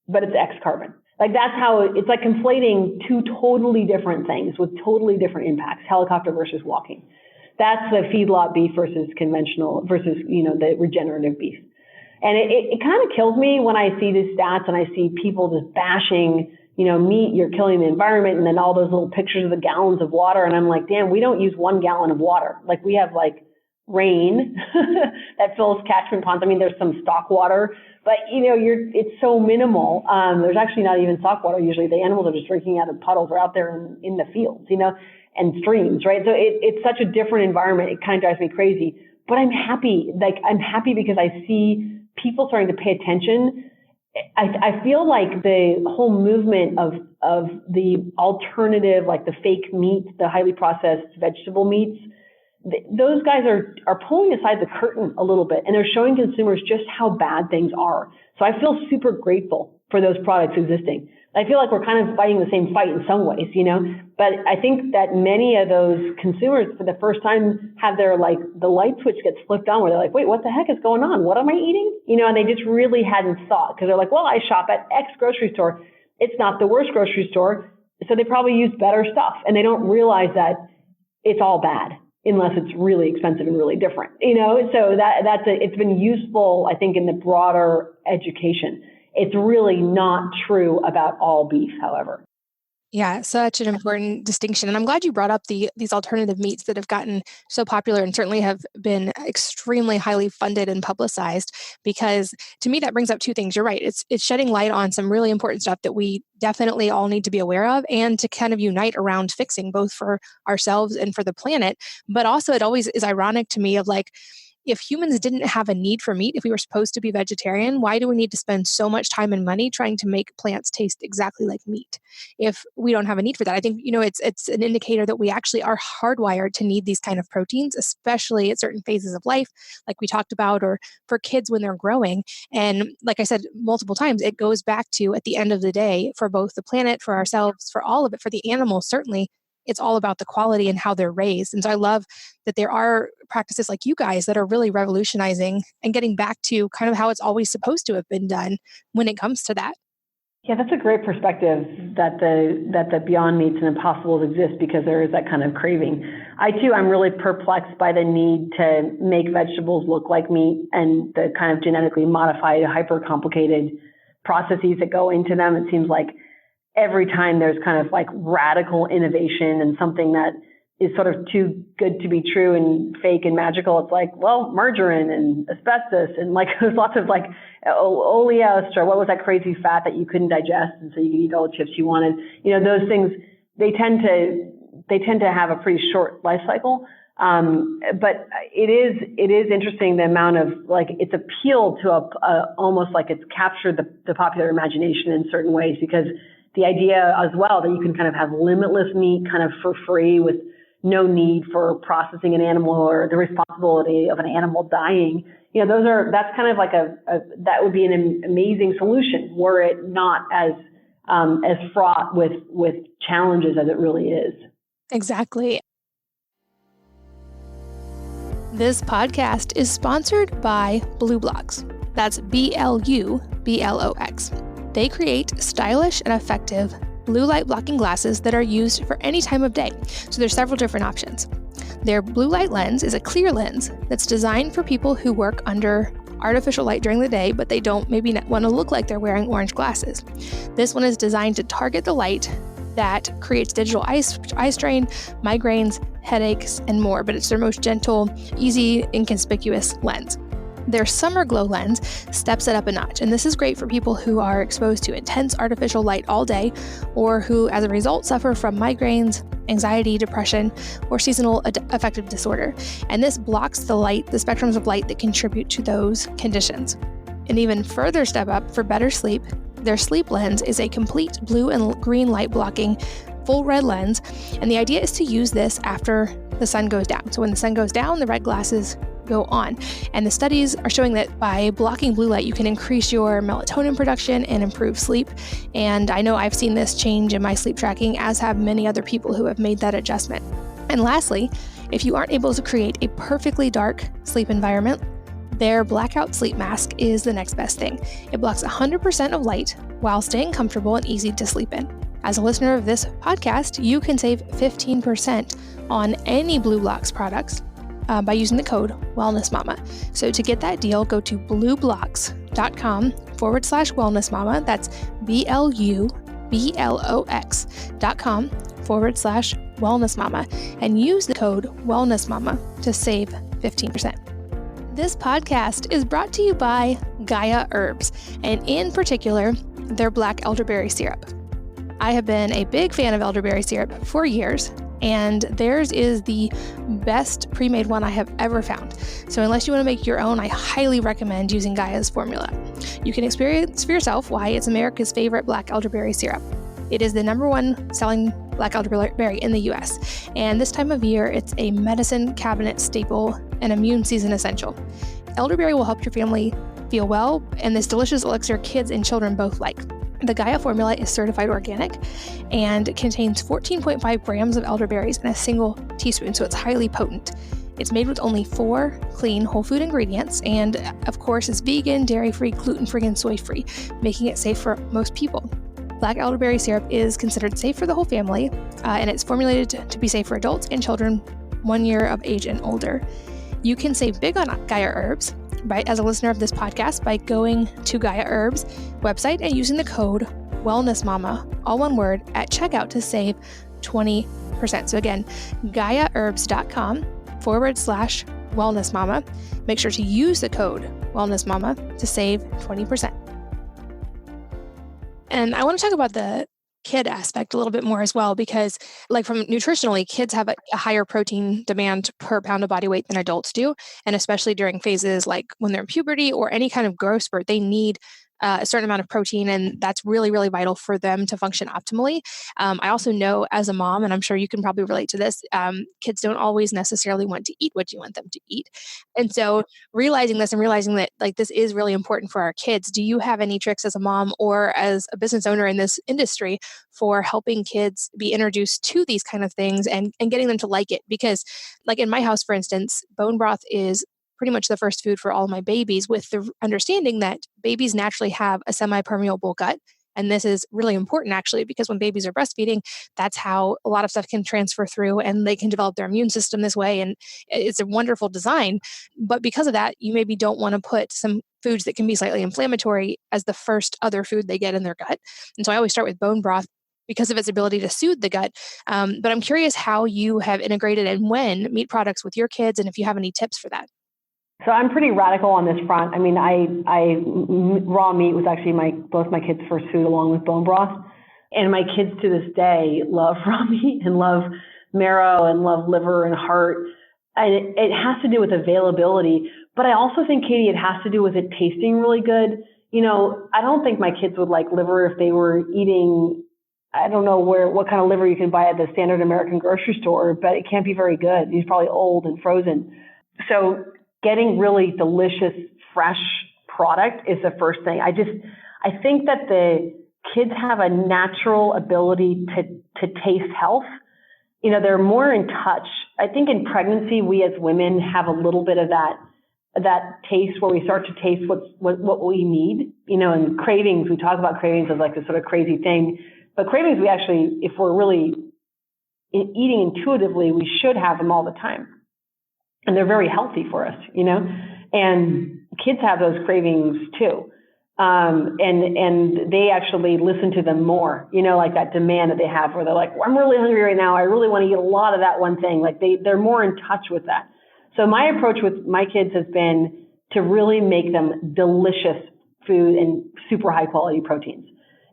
C: but it's X carbon. Like that's how it's like conflating two totally different things with totally different impacts, helicopter versus walking. That's the feedlot beef versus conventional versus, the regenerative beef. And it kind of kills me when I see these stats and I see people just bashing, meat, you're killing the environment, and then all those little pictures of the gallons of water. And I'm like, damn, we don't use 1 gallon of water. Like we have rain that fills catchment ponds. I mean, there's some stock water, but it's so minimal. There's actually not even stock water. Usually the animals are just drinking out of puddles or out there in the fields, and streams, right? So it's such a different environment. It kind of drives me crazy, but I'm happy. I'm happy because I see people starting to pay attention. I feel like the whole movement of the alternative, like the fake meat, the highly processed vegetable meats, those guys are pulling aside the curtain a little bit, and they're showing consumers just how bad things are. So I feel super grateful for those products existing. I feel like we're kind of fighting the same fight in some ways, but I think that many of those consumers for the first time have their, the light switch gets flipped on where they're like, wait, what the heck is going on? What am I eating? And they just really hadn't thought, because they're like, well, I shop at X grocery store. It's not the worst grocery store. So they probably use better stuff, and they don't realize that it's all bad unless it's really expensive and really different, so it's been useful, I think, in the broader education. It's really not true about all beef, however.
B: Yeah, such an important distinction. And I'm glad you brought up these alternative meats that have gotten so popular and certainly have been extremely highly funded and publicized, because to me, that brings up two things. You're right. It's shedding light on some really important stuff that we definitely all need to be aware of, and to kind of unite around fixing both for ourselves and for the planet. But also it always is ironic to me of if humans didn't have a need for meat, if we were supposed to be vegetarian, why do we need to spend so much time and money trying to make plants taste exactly like meat if we don't have a need for that? I think, it's an indicator that we actually are hardwired to need these kind of proteins, especially at certain phases of life, like we talked about, or for kids when they're growing. And like I said multiple times, it goes back to, at the end of the day, for both the planet, for ourselves, for all of it, for the animals, certainly, it's all about the quality and how they're raised. And so I love that there are practices like you guys that are really revolutionizing and getting back to kind of how it's always supposed to have been done when it comes to that.
C: Yeah, that's a great perspective that the Beyond Meats and Impossibles exist because there is that kind of craving. I too, I'm really perplexed by the need to make vegetables look like meat and the kind of genetically modified, hyper complicated processes that go into them. It seems like every time there's kind of like radical innovation and something that is sort of too good to be true and fake and magical, it's like, well, margarine and asbestos and like there's lots of like oleus or what was that crazy fat that you couldn't digest and so you could eat all the chips you wanted. Those things, they tend to have a pretty short life cycle. But it is interesting the amount of like it's appealed to almost like it's captured the popular imagination in certain ways, because the idea as well that you can kind of have limitless meat kind of for free with no need for processing an animal or the responsibility of an animal dying. That's kind of like that would be an amazing solution were it not as fraught with challenges as it really is.
B: Exactly. This podcast is sponsored by BlueBlox. That's BLUBLOX. They create stylish and effective blue light blocking glasses that are used for any time of day. So there's several different options. Their blue light lens is a clear lens that's designed for people who work under artificial light during the day, but they don't maybe want to look like they're wearing orange glasses. This one is designed to target the light that creates digital eye strain, migraines, headaches, and more, but it's their most gentle, easy, inconspicuous lens. Their Summer Glow lens steps it up a notch, and this is great for people who are exposed to intense artificial light all day, or who, as a result, suffer from migraines, anxiety, depression, or seasonal affective disorder. And this blocks the spectrums of light that contribute to those conditions. An even further step up for better sleep, their Sleep lens is a complete blue and green light blocking full red lens, and the idea is to use this after the sun goes down. So when the sun goes down, the red glasses go on. And the studies are showing that by blocking blue light, you can increase your melatonin production and improve sleep. And I know I've seen this change in my sleep tracking, as have many other people who have made that adjustment. And lastly, if you aren't able to create a perfectly dark sleep environment, their blackout sleep mask is the next best thing. It blocks 100% of light while staying comfortable and easy to sleep in. As a listener of this podcast, you can save 15% on any BlueBlox products by using the code WellnessMama. So to get that deal, go to blueblox.com/wellnessmama. That's BLUBLOX.com/wellnessmama and use the code WellnessMama to save 15%. This podcast is brought to you by Gaia Herbs, and in particular, their black elderberry syrup. I have been a big fan of elderberry syrup for years, and theirs is the best pre-made one I have ever found. So unless you want to make your own, I highly recommend using Gaia's formula. You can experience for yourself why it's America's favorite black elderberry syrup. It is the #1 selling black elderberry in the US, and this time of year, it's a medicine cabinet staple and immune season essential. Elderberry will help your family feel well, and this delicious elixir kids and children both like. The Gaia formula is certified organic and contains 14.5 grams of elderberries in a single teaspoon, so it's highly potent. It's made with only 4 clean whole food ingredients, and of course is vegan, dairy-free, gluten-free, and soy-free, making it safe for most people. Black elderberry syrup is considered safe for the whole family, and it's formulated to be safe for adults and children 1 year of age and older. You can save big on Gaia Herbs as a listener of this podcast by going to Gaia Herbs website and using the code WellnessMama, all one word, at checkout to save 20%. So again, GaiaHerbs.com/wellnessmama. Make sure to use the code WellnessMama to save 20%. And I want to talk about the kid aspect a little bit more as well, because like from nutritionally, kids have a higher protein demand per pound of body weight than adults do. And especially during phases like when they're in puberty or any kind of growth spurt, they need a certain amount of protein, and that's really, really vital for them to function optimally. I also know as a mom, and I'm sure you can probably relate to this, kids don't always necessarily want to eat what you want them to eat. And so realizing this and realizing that like this is really important for our kids, do you have any tricks as a mom or as a business owner in this industry for helping kids be introduced to these kind of things and getting them to like it? Because like in my house, for instance, bone broth is pretty much the first food for all my babies, with the understanding that babies naturally have a semi-permeable gut. And this is really important actually, because when babies are breastfeeding, that's how a lot of stuff can transfer through and they can develop their immune system this way. And it's a wonderful design. But because of that, you maybe don't want to put some foods that can be slightly inflammatory as the first other food they get in their gut. And so I always start with bone broth because of its ability to soothe the gut. But I'm curious how you have integrated and when meat products with your kids, and if you have any tips for that.
C: So I'm pretty radical on this front. I mean, raw meat was actually both my kids' first food along with bone broth. And my kids to this day love raw meat and love marrow and love liver and heart. And it has to do with availability. But I also think, Katie, it has to do with it tasting really good. You know, I don't think my kids would like liver if they were eating, I don't know what kind of liver you can buy at the standard American grocery store, but it can't be very good. It's probably old and frozen. So getting really delicious, fresh product is the first thing. I think that the kids have a natural ability to taste health. You know, they're more in touch. I think in pregnancy, we as women have a little bit of that taste where we start to taste what we need, you know, and cravings. We talk about cravings as like this sort of crazy thing, but cravings, we actually, if we're really eating intuitively, we should have them all the time. And they're very healthy for us, you know, and kids have those cravings too. And they actually listen to them more, you know, like that demand that they have where they're like, well, I'm really hungry right now. I really want to eat a lot of that one thing. Like they're more in touch with that. So my approach with my kids has been to really make them delicious food and super high quality proteins.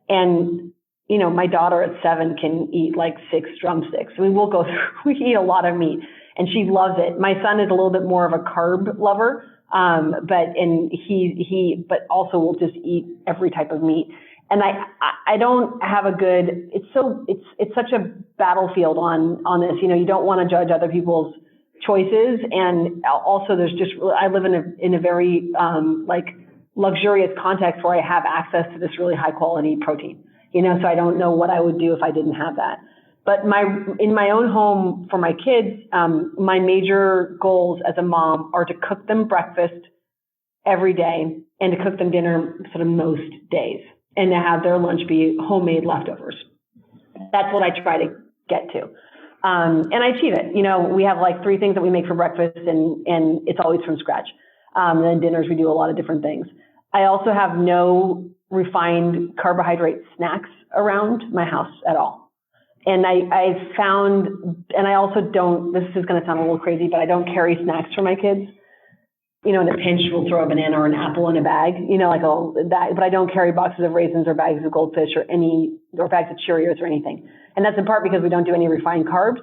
C: And, you know, my daughter at 7 can eat like 6 drumsticks. I mean, we eat a lot of meat. And she loves it. My son is a little bit more of a carb lover, but also will just eat every type of meat. And I don't have a good. It's such a battlefield on this. You know, you don't want to judge other people's choices, and also I live in a very like luxurious context where I have access to this really high quality protein. You know, so I don't know what I would do if I didn't have that. But in my own home for my kids, my major goals as a mom are to cook them breakfast every day and to cook them dinner sort of most days and to have their lunch be homemade leftovers. That's what I try to get to. And I achieve it. You know, we have like 3 things that we make for breakfast and it's always from scratch. And then dinners, we do a lot of different things. I also have no refined carbohydrate snacks around my house at all. And I found, and I also don't, this is going to sound a little crazy, but I don't carry snacks for my kids. You know, in a pinch, we'll throw a banana or an apple in a bag, you know, like that, but I don't carry boxes of raisins or bags of goldfish or bags of Cheerios or anything. And that's in part because we don't do any refined carbs.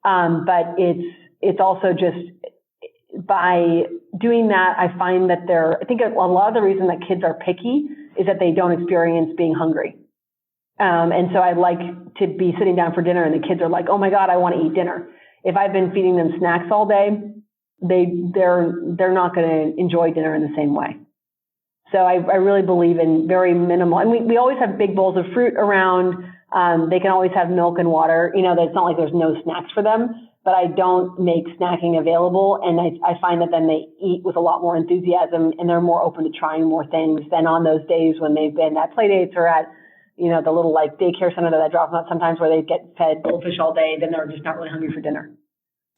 C: But it's also just by doing that, I find that I think a lot of the reason that kids are picky is that they don't experience being hungry. And so I like to be sitting down for dinner and the kids are like, oh my God, I want to eat dinner. If I've been feeding them snacks all day, they're not going to enjoy dinner in the same way. So I really believe in very minimal, and we always have big bowls of fruit around. They can always have milk and water. You know, it's not like there's no snacks for them, but I don't make snacking available. And I find that then they eat with a lot more enthusiasm and they're more open to trying more things than on those days when they've been at play dates or at, you know, the little like daycare center that I drop them at sometimes where they get fed goldfish all day, then they're just not really hungry for dinner.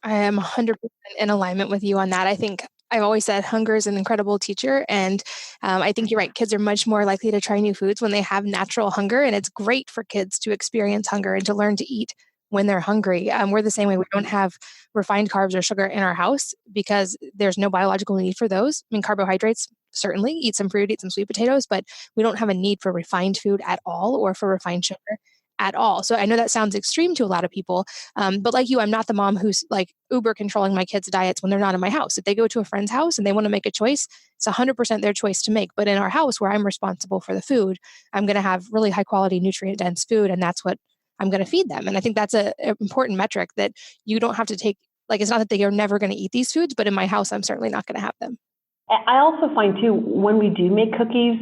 B: I am 100% in alignment with you on that. I think I've always said hunger is an incredible teacher. And I think you're right. Kids are much more likely to try new foods when they have natural hunger. And it's great for kids to experience hunger and to learn to eat when they're hungry. We're the same way. We don't have refined carbs or sugar in our house because there's no biological need for those. I mean, carbohydrates, certainly, eat some fruit, eat some sweet potatoes, but we don't have a need for refined food at all or for refined sugar at all. So I know that sounds extreme to a lot of people, but like you, I'm not the mom who's like uber controlling my kids' diets when they're not in my house. If they go to a friend's house and they want to make a choice, it's 100% their choice to make. But in our house where I'm responsible for the food, I'm going to have really high quality, nutrient dense food, and that's what I'm going to feed them. And I think that's an important metric that you don't have to take. Like, it's not that they are never going to eat these foods, but in my house, I'm certainly not going to have them.
C: I also find too, when we do make cookies,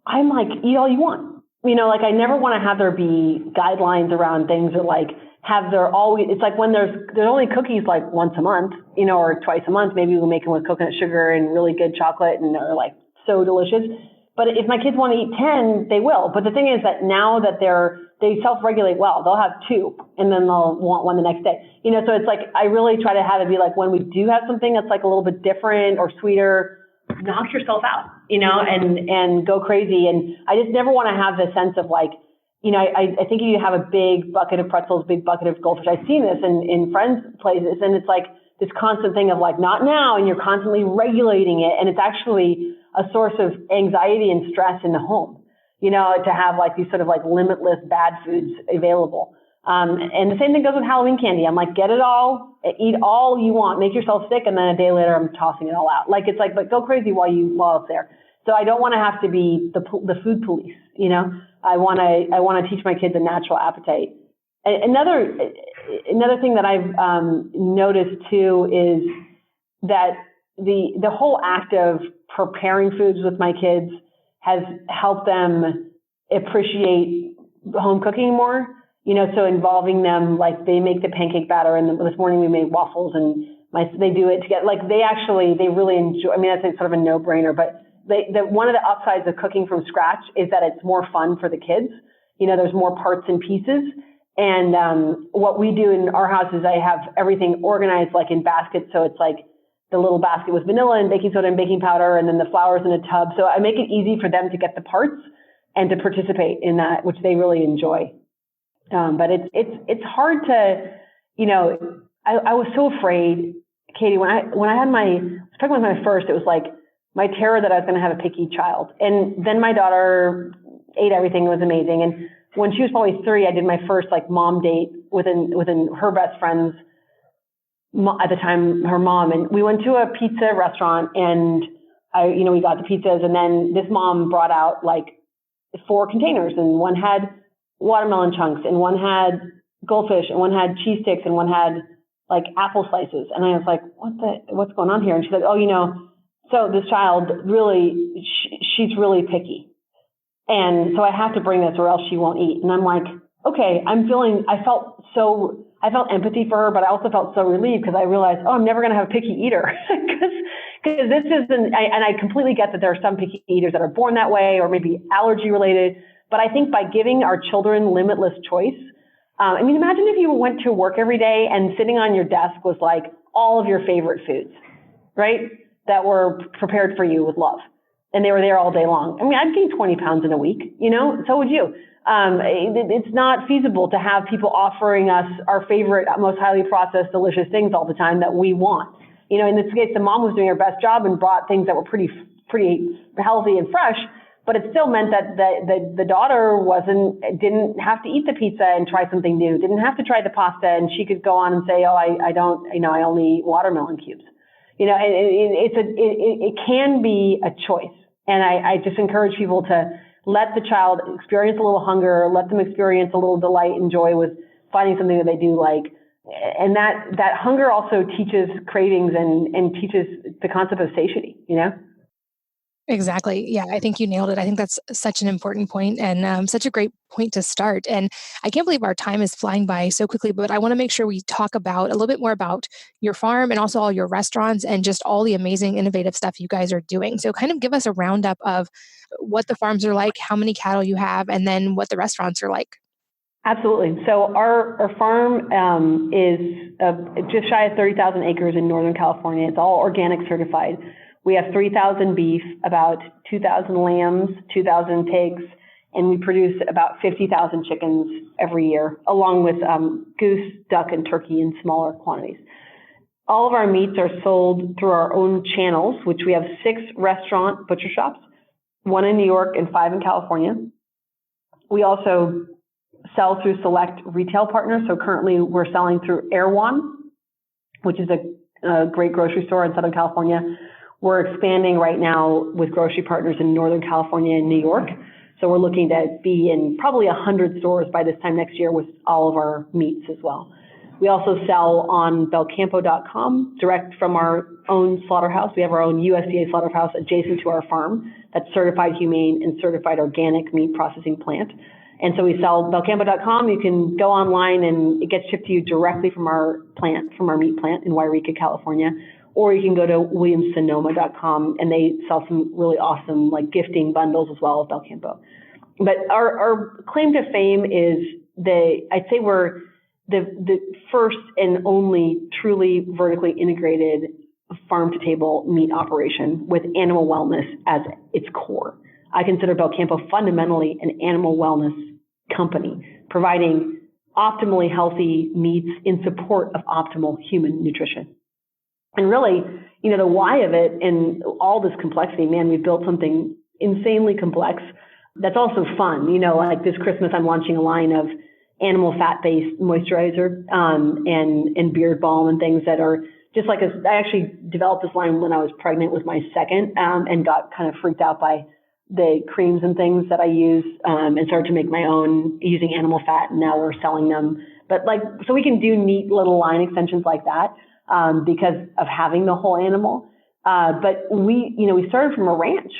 C: I'm like, eat all you want. Like I never want to have there be guidelines around things that like have there always, it's like when there's only cookies like once a month, or twice a month, maybe we'll make them with coconut sugar and really good chocolate and they're like so delicious. But if my kids want to eat 10, they will. But the thing is that now that they self-regulate well, they'll have 2 and then they'll want one the next day. So it's like, I really try to have it be like when we do have something that's like a little bit different or sweeter, knock yourself out, and go crazy. And I just never want to have the sense of like, I think you have a big bucket of pretzels, big bucket of goldfish. I've seen this in friends' places, and it's like this constant thing of like, not now, and you're constantly regulating it. And it's actually a source of anxiety and stress in the home, to have like these sort of like limitless bad foods available. And the same thing goes with Halloween candy. I'm like, get it all, eat all you want, make yourself sick, and then a day later I'm tossing it all out. Like it's like, but go crazy while it's there. So I don't want to have to be the food police. I want to teach my kids a natural appetite. Another thing that I've noticed too is that the whole act of preparing foods with my kids has helped them appreciate home cooking more. So involving them, like they make the pancake batter, and this morning we made waffles, and they do it together. Like they really enjoy. I mean, that's sort of a no-brainer, but one of the upsides of cooking from scratch is that it's more fun for the kids. There's more parts and pieces. And what we do in our house is I have everything organized like in baskets. So it's like the little basket with vanilla and baking soda and baking powder, and then the flour's in a tub. So I make it easy for them to get the parts and to participate in that, which they really enjoy. But it's hard to, I was so afraid, Katie, when I was pregnant with my first, it was like my terror that I was going to have a picky child. And then my daughter ate everything. It was amazing. And when she was probably 3, I did my first like mom date within her best friend's, at the time, her mom. And we went to a pizza restaurant, and we got the pizzas, and then this mom brought out like 4 containers, and one had watermelon chunks, and one had goldfish, and one had cheese sticks, and one had like apple slices. And I was like, what's going on here? And she's like, so this child really, she's really picky. And so I have to bring this or else she won't eat. And I'm like, okay, I felt empathy for her, but I also felt so relieved because I realized, I'm never going to have a picky eater. Because this isn't, and I completely get that there are some picky eaters that are born that way or maybe allergy related. But I think by giving our children limitless choice, imagine if you went to work every day and sitting on your desk was like all of your favorite foods, right? That were prepared for you with love. And they were there all day long. I'd gain 20 pounds in a week, so would you. It's not feasible to have people offering us our favorite, most highly processed, delicious things all the time that we want. In this case, the mom was doing her best job and brought things that were pretty healthy and fresh. But it still meant that the daughter didn't have to eat the pizza and try something new, didn't have to try the pasta, and she could go on and say, I only eat watermelon cubes. It can be a choice. And I just encourage people to let the child experience a little hunger, let them experience a little delight and joy with finding something that they do like. And that hunger also teaches cravings and teaches the concept of satiety,
B: Exactly. Yeah, I think you nailed it. I think that's such an important point and such a great point to start. And I can't believe our time is flying by so quickly, but I want to make sure we talk about a little bit more about your farm and also all your restaurants and just all the amazing, innovative stuff you guys are doing. So kind of give us a roundup of what the farms are like, how many cattle you have, and then what the restaurants are like.
C: Absolutely. So our farm is just shy of 30,000 acres in Northern California. It's all organic certified. We have 3,000 beef, about 2,000 lambs, 2,000 pigs, and we produce about 50,000 chickens every year, along with goose, duck, and turkey in smaller quantities. All of our meats are sold through our own channels, which we have 6 restaurant butcher shops, 1 in New York and 5 in California. We also sell through select retail partners. So currently we're selling through Erewhon, which is a great grocery store in Southern California. We're expanding right now with grocery partners in Northern California and New York. So we're looking to be in probably 100 stores by this time next year with all of our meats as well. We also sell on belcampo.com, direct from our own slaughterhouse. We have our own USDA slaughterhouse adjacent to our farm that's certified humane and certified organic meat processing plant. And so we sell belcampo.com. You can go online and it gets shipped to you directly from our plant, from our meat plant in Wairika, California. Or you can go to williamsonoma.com and they sell some really awesome like gifting bundles as well as Belcampo. But our claim to fame is I'd say we're the first and only truly vertically integrated farm to table meat operation with animal wellness as its core. I consider Belcampo fundamentally an animal wellness company, providing optimally healthy meats in support of optimal human nutrition. And really, the why of it and all this complexity, man, we've built something insanely complex that's also fun. Like this Christmas, I'm launching a line of animal fat-based moisturizer and beard balm and things that are just like I actually developed this line when I was pregnant with my second and got kind of freaked out by the creams and things that I use and started to make my own using animal fat, and now we're selling them. But so we can do neat little line extensions like that because of having the whole animal. But we started from a ranch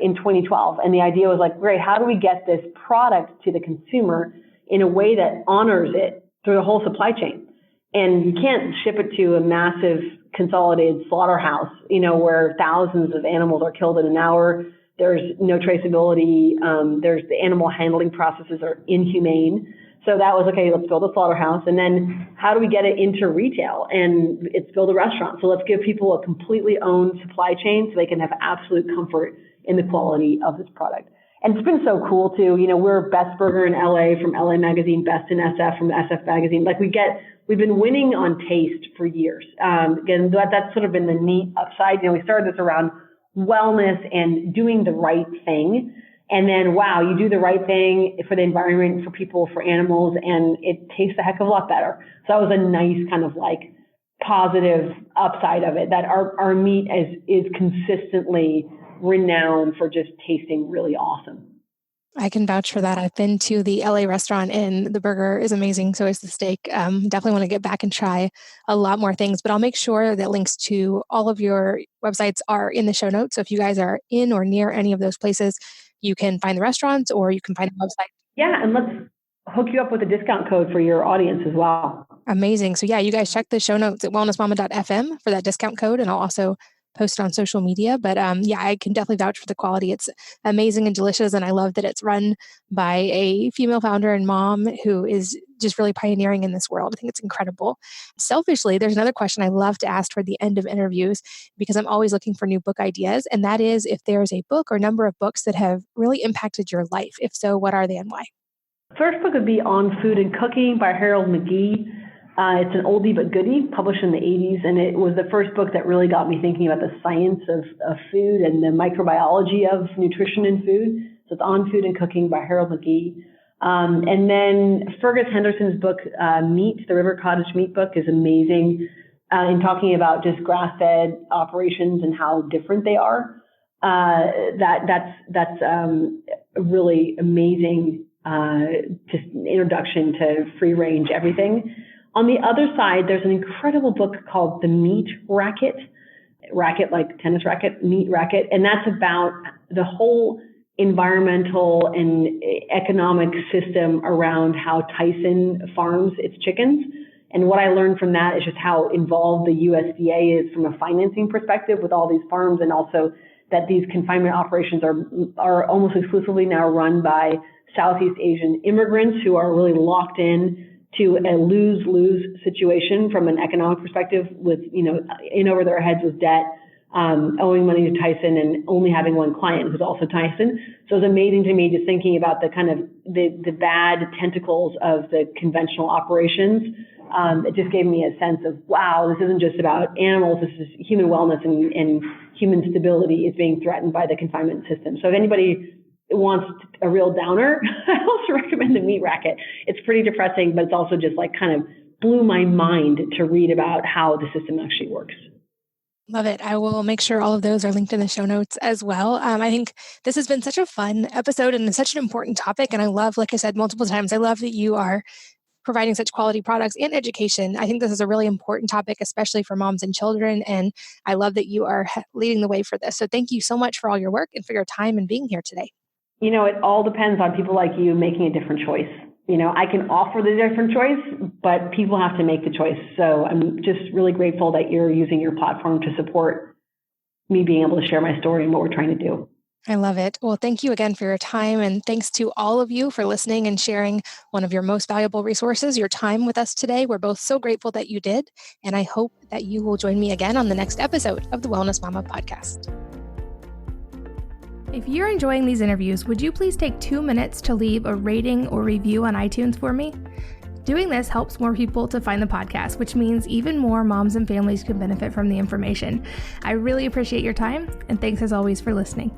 C: in 2012, and the idea was like, great, how do we get this product to the consumer in a way that honors it through the whole supply chain? And you can't ship it to a massive consolidated slaughterhouse, where thousands of animals are killed in an hour. There's no traceability. There's the animal handling processes are inhumane. So that was, okay, let's build a slaughterhouse. And then how do we get it into retail? And it's build a restaurant. So let's give people a completely owned supply chain so they can have absolute comfort in the quality of this product. And it's been so cool too. We're Best Burger in LA from LA Magazine, Best in SF from SF Magazine. We've been winning on taste for years. Again, that's sort of been the neat upside. We started this around wellness and doing the right thing. And then, wow, you do the right thing for the environment, for people, for animals, and it tastes a heck of a lot better. So that was a nice kind of positive upside of it, that our meat is consistently renowned for just tasting really awesome.
B: I can vouch for that. I've been to the LA restaurant and the burger is amazing. So is the steak. Definitely want to get back and try a lot more things, but I'll make sure that links to all of your websites are in the show notes. So if you guys are in or near any of those places, you can find the restaurants or you can find the website.
C: Yeah, and let's hook you up with a discount code for your audience as well.
B: Amazing. So yeah, you guys check the show notes at wellnessmama.fm for that discount code, and I'll also post it on social media. But yeah, I can definitely vouch for the quality. It's amazing and delicious. And I love that it's run by a female founder and mom who is just really pioneering in this world. I think it's incredible. Selfishly, there's another question I love to ask toward the end of interviews because I'm always looking for new book ideas. And that is if there's a book or number of books that have really impacted your life. If so, what are they and why?
C: First book would be On Food and Cooking by Harold McGee. It's an oldie but goodie, published in the 80s, and it was the first book that really got me thinking about the science of food and the microbiology of nutrition in food. So it's On Food and Cooking by Harold McGee. And then Fergus Henderson's book, Meat, the River Cottage Meat book, is amazing in talking about just grass-fed operations and how different they are. That's a really amazing just introduction to free-range everything. On the other side, there's an incredible book called The Meat Racket, racket like tennis racket, meat racket, and that's about the whole environmental and economic system around how Tyson farms its chickens. And what I learned from that is just how involved the USDA is from a financing perspective with all these farms, and also that these confinement operations are almost exclusively now run by Southeast Asian immigrants who are really locked in to a lose-lose situation from an economic perspective with, in over their heads with debt, owing money to Tyson and only having one client who's also Tyson. So it's amazing to me just thinking about the kind of the bad tentacles of the conventional operations. It just gave me a sense of, wow, this isn't just about animals, this is human wellness and human stability is being threatened by the confinement system. So if anybody wants a real downer, I also recommend the Meat Racket. It's pretty depressing, but it's also just like kind of blew my mind to read about how the system actually works.
B: Love it. I will make sure all of those are linked in the show notes as well. I think this has been such a fun episode and such an important topic. And I love, like I said multiple times, I love that you are providing such quality products and education. I think this is a really important topic, especially for moms and children. And I love that you are leading the way for this. So thank you so much for all your work and for your time and being here today.
C: It all depends on people like you making a different choice. I can offer the different choice, but people have to make the choice. So I'm just really grateful that you're using your platform to support me being able to share my story and what we're trying to do.
B: I love it. Well, thank you again for your time. And thanks to all of you for listening and sharing one of your most valuable resources, your time with us today. We're both so grateful that you did. And I hope that you will join me again on the next episode of the Wellness Mama podcast. If you're enjoying these interviews, would you please take 2 minutes to leave a rating or review on iTunes for me? Doing this helps more people to find the podcast, which means even more moms and families can benefit from the information. I really appreciate your time, and thanks as always for listening.